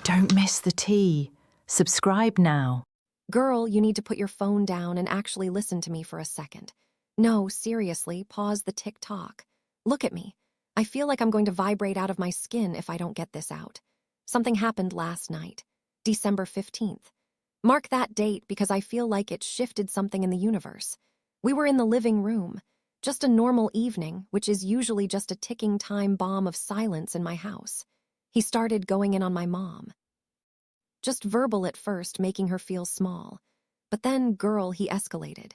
Don't miss the tea. Subscribe now. Girl, you need to put your phone down and actually listen to me for a second. No, seriously, pause the tick-tock. Look at me. I feel like I'm going to vibrate out of my skin if I don't get this out. Something happened last night, December 15th. Mark that date because I feel like it shifted something in the universe. We were in the living room. Just a normal evening, which is usually just a ticking time bomb of silence in my house. He started going in on my mom. Just verbal at first, making her feel small. But then, girl, he escalated.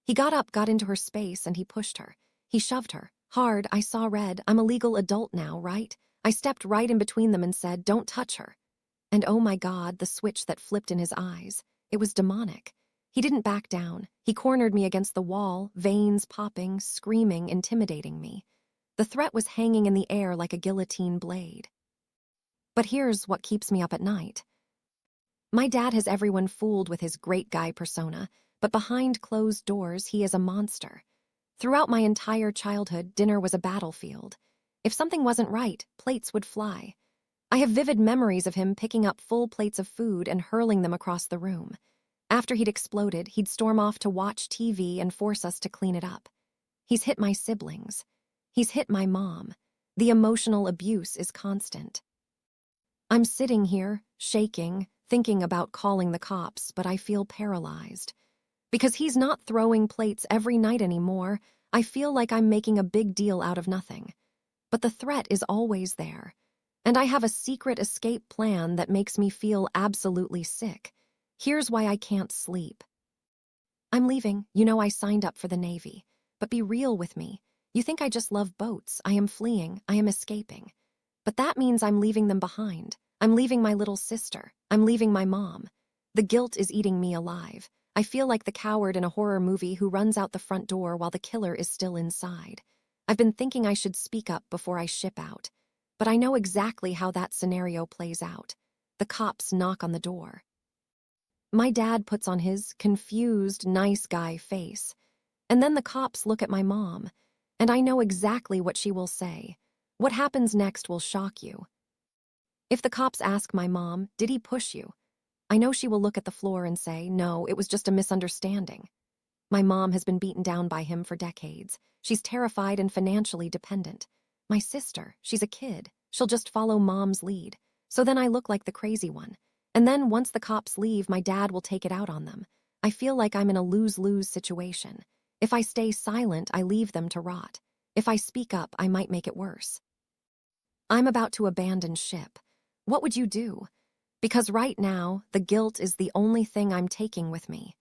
He got up, got into her space, and he pushed her. He shoved her. Hard, I saw red. I'm a legal adult now, right? I stepped right in between them and said, "Don't touch her." And oh my God, the switch that flipped in his eyes. It was demonic. He didn't back down. He cornered me against the wall, veins popping, screaming, intimidating me. The threat was hanging in the air like a guillotine blade. But here's what keeps me up at night. My dad has everyone fooled with his great guy persona, but behind closed doors, he is a monster. Throughout my entire childhood, dinner was a battlefield. If something wasn't right, plates would fly. I have vivid memories of him picking up full plates of food and hurling them across the room. After he'd exploded, he'd storm off to watch TV and force us to clean it up. He's hit my siblings. He's hit my mom. The emotional abuse is constant. I'm sitting here, shaking, thinking about calling the cops, but I feel paralyzed. Because he's not throwing plates every night anymore, I feel like I'm making a big deal out of nothing. But the threat is always there. And I have a secret escape plan that makes me feel absolutely sick. Here's why I can't sleep. I'm leaving. You know I signed up for the Navy. But be real with me. You think I just love boats. I am fleeing. I am escaping. But that means I'm leaving them behind. I'm leaving my little sister. I'm leaving my mom. The guilt is eating me alive. I feel like the coward in a horror movie who runs out the front door while the killer is still inside. I've been thinking I should speak up before I ship out. But I know exactly how that scenario plays out. The cops knock on the door. My dad puts on his confused, nice guy face. And then the cops look at my mom. And I know exactly what she will say. What happens next will shock you. If the cops ask my mom, "Did he push you?" I know she will look at the floor and say, "No, it was just a misunderstanding." My mom has been beaten down by him for decades. She's terrified and financially dependent. My sister, she's a kid. She'll just follow mom's lead. So then I look like the crazy one. And then once the cops leave, my dad will take it out on them. I feel like I'm in a lose-lose situation. If I stay silent, I leave them to rot. If I speak up, I might make it worse. I'm about to abandon ship. What would you do? Because right now, the guilt is the only thing I'm taking with me.